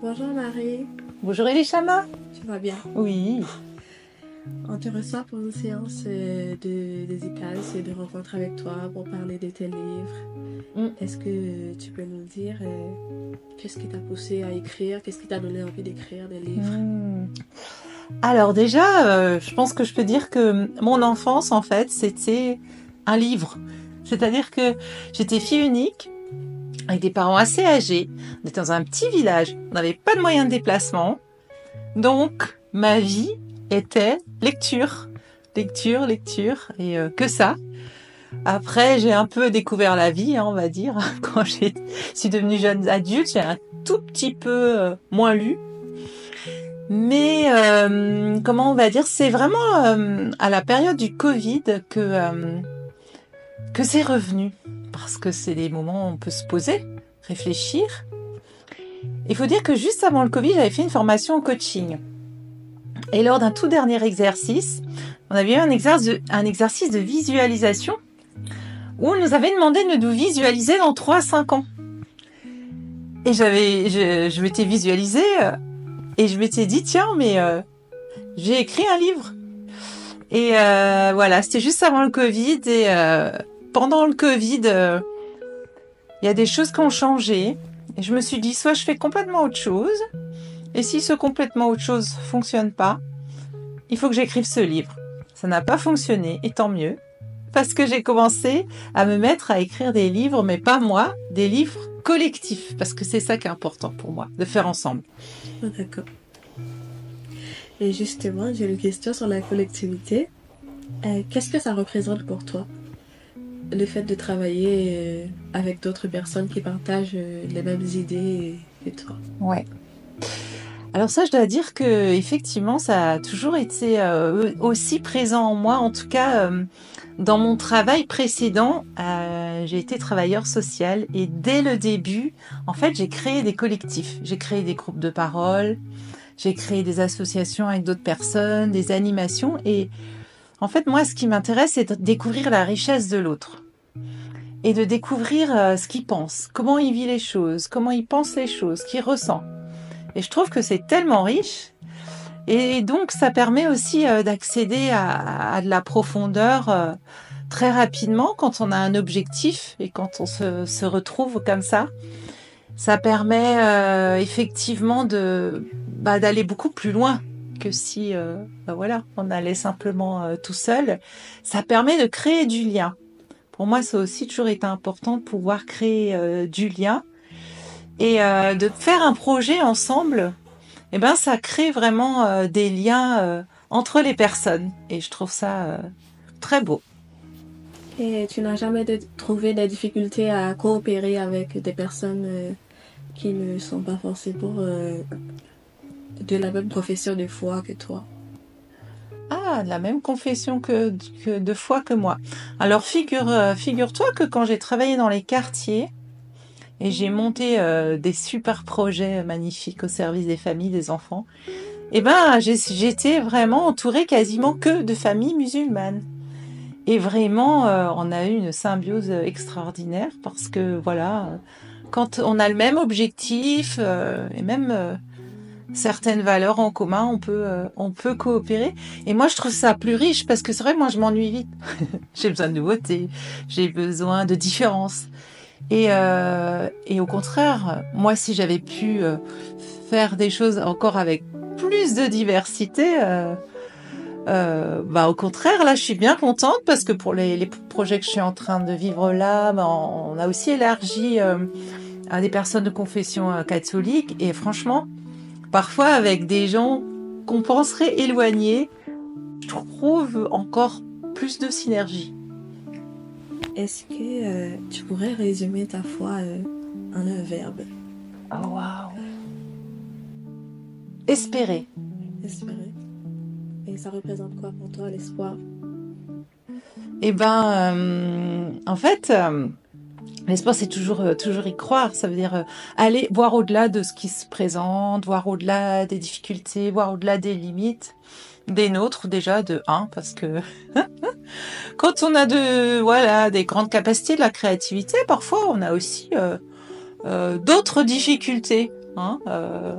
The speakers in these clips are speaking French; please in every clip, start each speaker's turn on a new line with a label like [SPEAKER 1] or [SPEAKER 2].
[SPEAKER 1] Bonjour Marie,
[SPEAKER 2] Bonjour Elishama.
[SPEAKER 1] tu vas bien?
[SPEAKER 2] Oui.
[SPEAKER 1] On te reçoit pour une séance de dédicace et de rencontre avec toi pour parler de tes livres.
[SPEAKER 2] Mm.
[SPEAKER 1] Est-ce que tu peux nous dire qu'est-ce qui t'a poussé à écrire, qu'est-ce qui t'a donné envie d'écrire des livres?
[SPEAKER 2] Mm. Alors déjà, je pense que je peux dire que mon enfance, en fait, c'était un livre. C'est-à-dire que j'étais fille unique, avec des parents assez âgés. On était dans un petit village, on n'avait pas de moyens de déplacement. Donc, ma vie était lecture. Lecture, lecture, et que ça. Après, j'ai un peu découvert la vie, on va dire. Quand je suis devenue jeune adulte, j'ai un tout petit peu moins lu. Mais comment on va dire, c'est vraiment à la période du Covid que c'est revenu. Parce que c'est des moments où on peut se poser, réfléchir. Il faut dire que juste avant le Covid, j'avais fait une formation en coaching. Et lors d'un tout dernier exercice, on avait eu un exercice de visualisation où on nous avait demandé de nous visualiser dans 3 à 5 ans. Et je m'étais visualisée et je m'étais dit, tiens, mais j'ai écrit un livre. Et voilà, c'était juste avant le Covid. Et pendant le Covid, il y a des choses qui ont changé. Et je me suis dit, soit je fais complètement autre chose. Et si ce complètement autre chose fonctionne pas, il faut que j'écrive ce livre. Ça n'a pas fonctionné, et tant mieux. Parce que j'ai commencé à me mettre à écrire des livres, mais pas moi, des livres collectifs. Parce que c'est ça qui est important pour moi, de faire ensemble.
[SPEAKER 1] Oh, d'accord. Et justement, j'ai une question sur la collectivité. Qu'est-ce que ça représente pour toi, le fait de travailler avec d'autres personnes qui partagent les mêmes idées que toi?
[SPEAKER 2] Ouais. Alors ça, je dois dire que effectivement, ça a toujours été aussi présent en moi. En tout cas, dans mon travail précédent, j'ai été travailleur social et dès le début, en fait, j'ai créé des collectifs. J'ai créé des groupes de parole, j'ai créé des associations avec d'autres personnes, des animations. Et en fait, moi, ce qui m'intéresse, c'est de découvrir la richesse de l'autre et de découvrir ce qu'il pense, comment il vit les choses, comment il pense les choses, ce qu'il ressent. Et je trouve que c'est tellement riche. Et donc, ça permet aussi d'accéder à de la profondeur très rapidement quand on a un objectif et quand on se retrouve comme ça. Ça permet effectivement d'aller beaucoup plus loin que si voilà, on allait simplement tout seul. Ça permet de créer du lien. Pour moi, ça a aussi toujours été important de pouvoir créer du lien et de faire un projet ensemble. Eh ben, ça crée vraiment des liens entre les personnes. Et je trouve ça très beau.
[SPEAKER 1] Et tu n'as jamais trouvé des difficultés à coopérer avec des personnes qui ne sont pas forcément de la même profession de foi que toi?
[SPEAKER 2] Ah, la même confession que de foi que moi. Alors, figure-toi que quand j'ai travaillé dans les quartiers et j'ai monté des super projets magnifiques au service des familles, des enfants, eh ben, j'étais vraiment entourée quasiment que de familles musulmanes. Et vraiment, on a eu une symbiose extraordinaire parce que voilà, quand on a le même objectif et même certaines valeurs en commun, on peut coopérer. Et moi, je trouve ça plus riche parce que c'est vrai, moi, je m'ennuie vite. J'ai besoin de nouveautés, j'ai besoin de différence. Et au contraire, moi, si j'avais pu faire des choses encore avec plus de diversité, au contraire, là, je suis bien contente parce que pour les projets que je suis en train de vivre là, on a aussi élargi à des personnes de confession catholique. Et franchement, parfois avec des gens qu'on penserait éloignés, je trouve encore plus de synergie.
[SPEAKER 1] Est-ce que tu pourrais résumer ta foi en un verbe?
[SPEAKER 2] Oh waouh! Espérer.
[SPEAKER 1] Espérer. Et ça représente quoi pour toi, l'espoir?
[SPEAKER 2] Eh ben, en fait, l'espoir, c'est toujours y croire. Ça veut dire aller voir au-delà de ce qui se présente, voir au-delà des difficultés, voir au-delà des limites, des nôtres déjà, de un, parce que quand on a des grandes capacités de la créativité, parfois on a aussi d'autres difficultés. hein,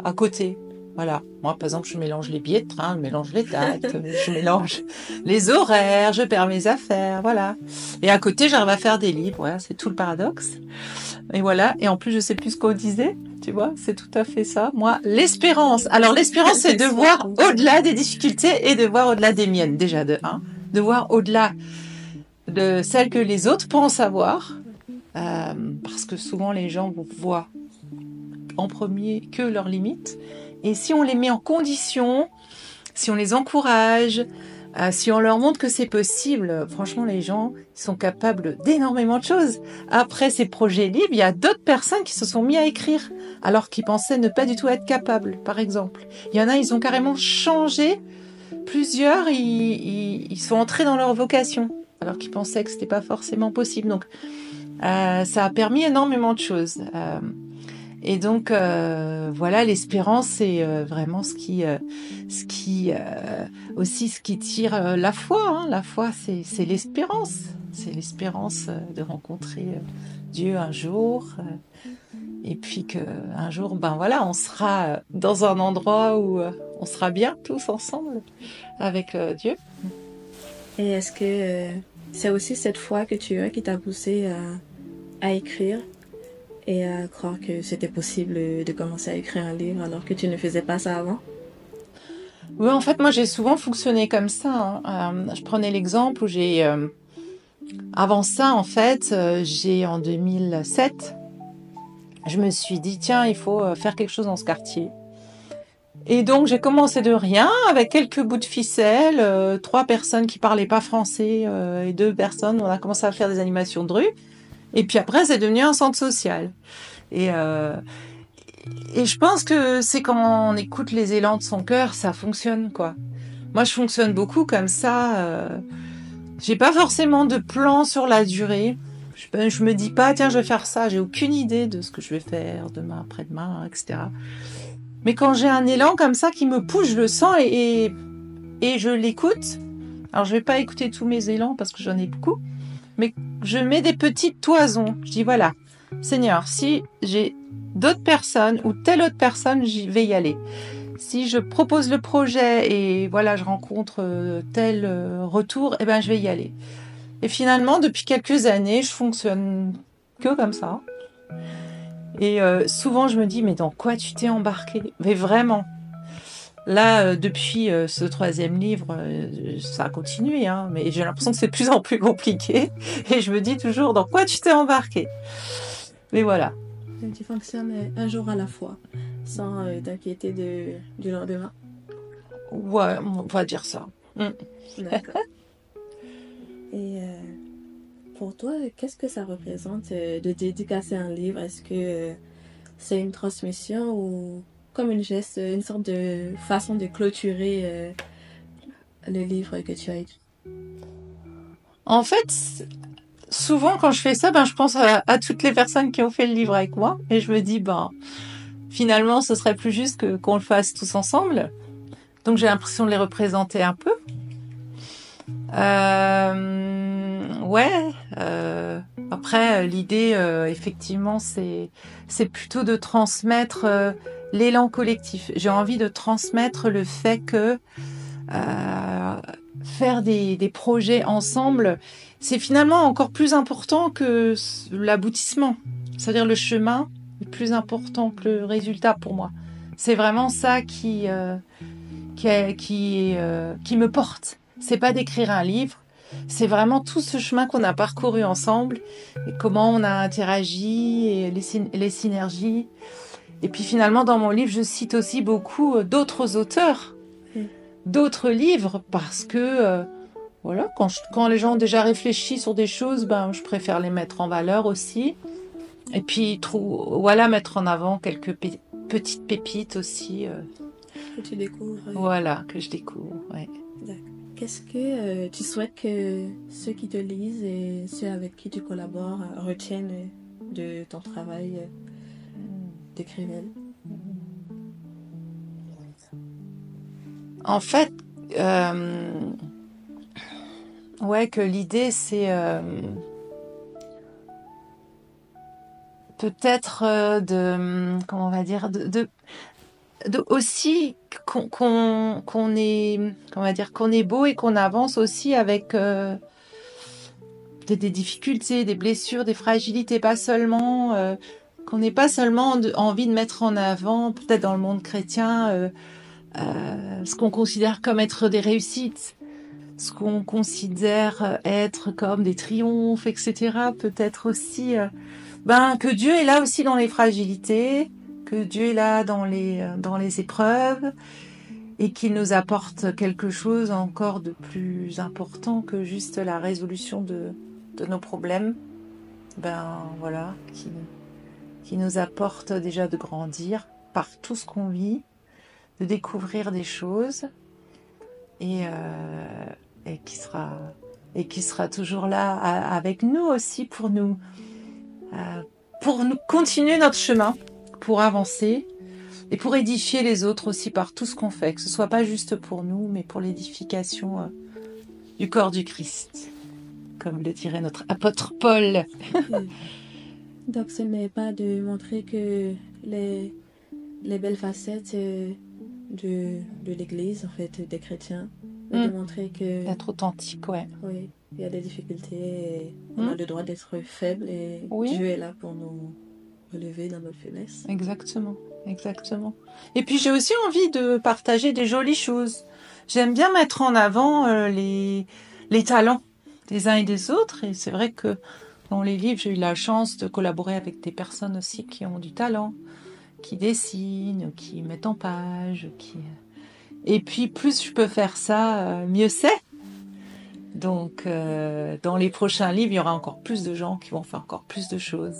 [SPEAKER 2] à côté. Voilà. Moi, par exemple, je mélange les billets de train, je mélange les dates, je mélange les horaires, je perds mes affaires, voilà. Et à côté, j'arrive à faire des livres. Ouais, c'est tout le paradoxe. Et voilà. Et en plus, je sais plus ce qu'on disait. Tu vois, c'est tout à fait ça. Moi, l'espérance. Alors, l'espérance, c'est de voir au-delà des difficultés et de voir au-delà des miennes, déjà, de un. De voir au-delà de celles que les autres pensent avoir. Parce que souvent, les gens voient en premier que leurs limites. Et si on les met en condition, si on les encourage, si on leur montre que c'est possible, franchement, les gens sont capables d'énormément de choses. Après ces projets libres, il y a d'autres personnes qui se sont mis à écrire, alors qu'ils pensaient ne pas du tout être capables, par exemple. Il y en a, ils ont carrément changé. Plusieurs, ils sont entrés dans leur vocation, alors qu'ils pensaient que c'était pas forcément possible. Donc, ça a permis énormément de choses. Et donc voilà, l'espérance, c'est vraiment ce qui aussi ce qui tire la foi. Hein. La foi, c'est l'espérance. C'est l'espérance de rencontrer Dieu un jour, et puis que un jour, ben voilà, on sera dans un endroit où on sera bien tous ensemble avec Dieu.
[SPEAKER 1] Et est-ce que c'est aussi cette foi que tu as qui t'a poussé à écrire et à croire que c'était possible de commencer à écrire un livre alors que tu ne faisais pas ça avant?
[SPEAKER 2] Oui, en fait, moi, j'ai souvent fonctionné comme ça. Hein. Je prenais l'exemple où j'ai... avant ça, en fait, j'ai en 2007, je me suis dit, tiens, il faut faire quelque chose dans ce quartier. Et donc, j'ai commencé de rien, avec quelques bouts de ficelle, 3 personnes qui parlaient pas français et 2 personnes. On a commencé à faire des animations de rue. Et puis après, c'est devenu un centre social. Et, euh, et je pense que c'est quand on écoute les élans de son cœur, ça fonctionne, quoi. Moi, je fonctionne beaucoup comme ça. J'ai pas forcément de plan sur la durée. Je me dis pas, tiens, je vais faire ça. J'ai aucune idée de ce que je vais faire demain, après-demain, etc. Mais quand j'ai un élan comme ça qui me pousse, je le sens et je l'écoute. Alors, je vais pas écouter tous mes élans parce que j'en ai beaucoup. Mais je mets des petites toisons. Je dis, voilà, Seigneur, si j'ai d'autres personnes ou telle autre personne, j'y vais y aller. Si je propose le projet et voilà, je rencontre tel retour, eh ben, je vais y aller. Et finalement, depuis quelques années, je fonctionne que comme ça. Et souvent, je me dis, mais dans quoi tu t'es embarqué? Mais vraiment. Là, depuis ce 3e livre, ça a continué, hein, mais j'ai l'impression que c'est de plus en plus compliqué. Et je me dis toujours, dans quoi tu t'es embarqué? Mais voilà.
[SPEAKER 1] Tu fonctionnes un jour à la fois, sans t'inquiéter du lendemain.
[SPEAKER 2] Ouais, on va dire ça.
[SPEAKER 1] D'accord. Et pour toi, qu'est-ce que ça représente de dédicacer un livre? Est-ce que c'est une transmission ou comme une geste, une sorte de façon de clôturer le livre que tu as écrit?
[SPEAKER 2] En fait, souvent quand je fais ça, je pense à toutes les personnes qui ont fait le livre avec moi. Et je me dis, finalement, ce serait plus juste qu'on le fasse tous ensemble. Donc j'ai l'impression de les représenter un peu. Ouais. Après, l'idée, effectivement, c'est plutôt de transmettre l'élan collectif. J'ai envie de transmettre le fait que faire des projets ensemble, c'est finalement encore plus important que l'aboutissement. C'est-à-dire le chemin est plus important que le résultat pour moi. C'est vraiment ça qui me porte. C'est pas d'écrire un livre, c'est vraiment tout ce chemin qu'on a parcouru ensemble, et comment on a interagi, et les synergies. Et puis finalement, dans mon livre, je cite aussi beaucoup d'autres auteurs, d'autres livres, parce que voilà, quand les gens ont déjà réfléchi sur des choses, je préfère les mettre en valeur aussi. Et puis voilà, mettre en avant quelques petites pépites aussi.
[SPEAKER 1] Que tu découvres.
[SPEAKER 2] Voilà, que je découvre. Ouais.
[SPEAKER 1] D'accord. Qu'est-ce que tu souhaites que ceux qui te lisent et ceux avec qui tu collabores retiennent de ton travail d'écrivaine?
[SPEAKER 2] En fait, ouais, que l'idée c'est peut-être comment on va dire, aussi qu'on est, comment on va dire, qu'on est beau et qu'on avance aussi avec peut-être des difficultés, des blessures, des fragilités, pas seulement qu'on n'ait pas seulement envie de mettre en avant, peut-être dans le monde chrétien, ce qu'on considère comme être des réussites, ce qu'on considère être comme des triomphes, etc. Peut-être aussi que Dieu est là aussi dans les fragilités, que Dieu est là dans les épreuves, et qu'il nous apporte quelque chose encore de plus important que juste la résolution de nos problèmes. Voilà, qui nous apporte déjà de grandir par tout ce qu'on vit, de découvrir des choses, et qui sera toujours là avec nous aussi pour nous continuer notre chemin, pour avancer et pour édifier les autres aussi par tout ce qu'on fait, que ce soit pas juste pour nous, mais pour l'édification du corps du Christ, comme le dirait notre apôtre Paul.
[SPEAKER 1] Donc ce n'est pas de montrer que les belles facettes de l'Église, en fait, des chrétiens, mais de montrer que...
[SPEAKER 2] D'être authentique, ouais.
[SPEAKER 1] Oui, il y a des difficultés et on a le droit d'être faible et Dieu est là pour nous relever dans notre faiblesse.
[SPEAKER 2] Exactement, exactement. Et puis j'ai aussi envie de partager des jolies choses. J'aime bien mettre en avant les talents des uns et des autres, et c'est vrai que dans les livres, j'ai eu la chance de collaborer avec des personnes aussi qui ont du talent, qui dessinent, qui mettent en page, et puis plus je peux faire ça, mieux c'est. Donc dans les prochains livres, il y aura encore plus de gens qui vont faire encore plus de choses.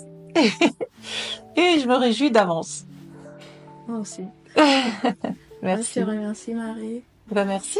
[SPEAKER 2] Et je me réjouis d'avance.
[SPEAKER 1] Moi aussi.
[SPEAKER 2] Merci.
[SPEAKER 1] Je te remercie, Marie.
[SPEAKER 2] Merci.